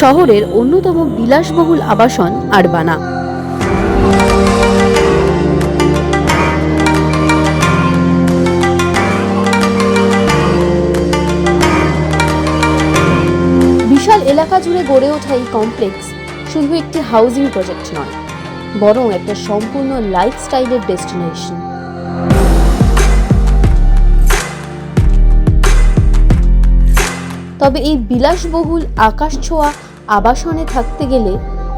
শহরের অন্যতম বিলাসবহুল আবাসন আরবানা। বিশাল এলাকা জুড়ে গড়ে ওঠা এই কমপ্লেক্স শুধু একটি হাউজিং প্রজেক্ট নয়, বরং একটা সম্পূর্ণ লাইফস্টাইলের ডেস্টিনেশন। তবে এই বিলাসবহুল আকাশ ছোঁয়া আবাসনে থাকতে গেলে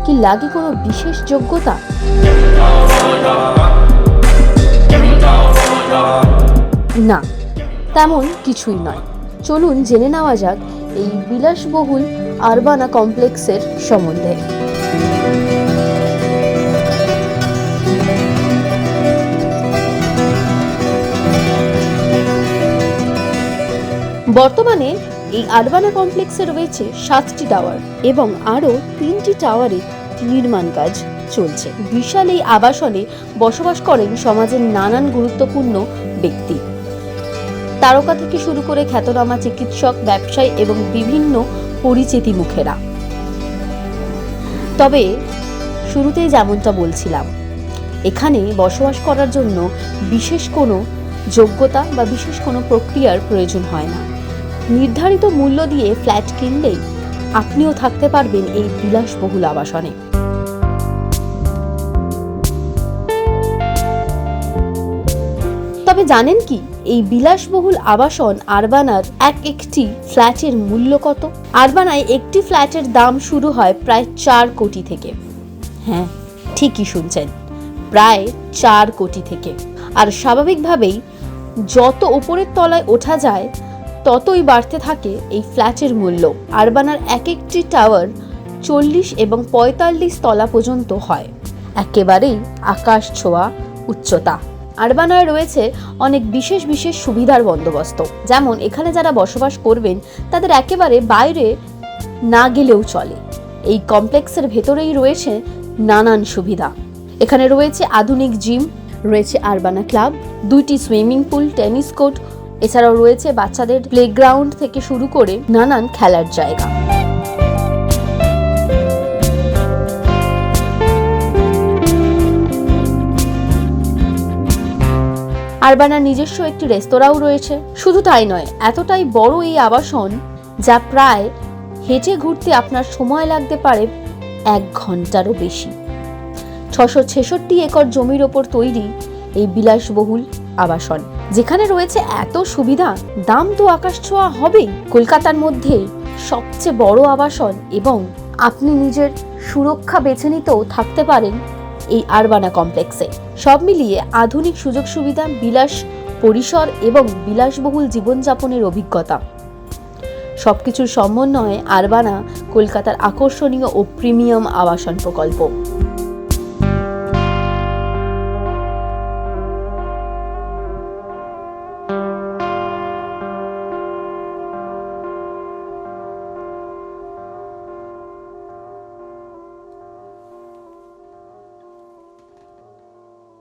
কি লাগে কোনো বিশেষ যোগ্যতা? না, তেমন কিছুই নয়। চলুন জেনে নেওয়া যাক এই বিলাসবহুল আরবানা কমপ্লেক্সের সম্বন্ধে। বর্তমানে এই আরবানা কমপ্লেক্সে রয়েছে 7টি টাওয়ার এবং আরও 3টি টাওয়ারে নির্মাণ কাজ চলছে। বিশাল এই আবাসনে বসবাস করেন সমাজের নানান গুরুত্বপূর্ণ ব্যক্তি, তারকা থেকে শুরু করে খ্যাতনামা চিকিৎসক, ব্যবসায়ী এবং বিভিন্ন পরিচিতি মুখেরা। তবে শুরুতেই যেমনটা বলছিলাম, এখানে বসবাস করার জন্য বিশেষ কোনো যোগ্যতা বা বিশেষ কোনো প্রক্রিয়ার প্রয়োজন হয় না। নির্ধারিত মূল্য দিয়ে ফ্ল্যাট কিনলেই আপনিও থাকতে পারবেন এই বিলাসবহুল আবাসনে। তবে জানেন কি, এই বিলাসবহুল আবাসন আরবানার একটি ফ্ল্যাটের মূল্য কত? আরবানায় একটি ফ্ল্যাটের দাম শুরু হয় প্রায় 4 কোটি থেকে। হ্যাঁ, ঠিকই শুনছেন, প্রায় 4 কোটি থেকে। আর স্বাভাবিকভাবেই যত উপরের তলায় ওঠা যায় ততই বাড়তে থাকে এই ফ্ল্যাটের মূল্য। আরবানার একটি টাওয়ার 40 এবং 45 তলা পর্যন্ত হয়, একেবারেই আকাশ ছোঁয়া উচ্চতা। আরবানায় রয়েছে অনেক বিশেষ বিশেষ সুবিধার বন্দোবস্ত, যেমন এখানে যারা বসবাস করবেন তাদের একেবারে বাইরে না গেলেও চলে। এই কমপ্লেক্সের ভেতরেই রয়েছে নানান সুবিধা। এখানে রয়েছে আধুনিক জিম, রয়েছে আরবানা ক্লাব, 2টি সুইমিং পুল, টেনিস কোর্ট, এছাড়াও রয়েছে বাচ্চাদের প্লেগ্রাউন্ড থেকে শুরু করে নানান খেলার জায়গা। আরবানার নিজস্ব একটি রেস্তোরাঁও রয়েছে। শুধু তাই নয়, এতটাই বড় এই আবাসন যা প্রায় হেঁটে ঘুরতে আপনার সময় লাগতে পারে 1 ঘন্টারও বেশি। 666 একর জমির ওপর তৈরি এই বিলাসবহুল আবাসন, যেখানে রয়েছে এত সুবিধা, দাম তো আকাশ ছোঁয়া হবেই। কলকাতার মধ্যে সবচেয়ে বড় আবাসন এবং আপনি নিজের সুরক্ষা বেছে নিতেও থাকতে পারেন এই আরবানা কমপ্লেক্সে। সব মিলিয়ে আধুনিক সুযোগ সুবিধা, বিলাস পরিসর এবং বিলাসবহুল জীবনযাপনের অভিজ্ঞতা, সবকিছুর সমন্বয়ে আরবানা কলকাতার আকর্ষণীয় ও প্রিমিয়াম আবাসন প্রকল্প।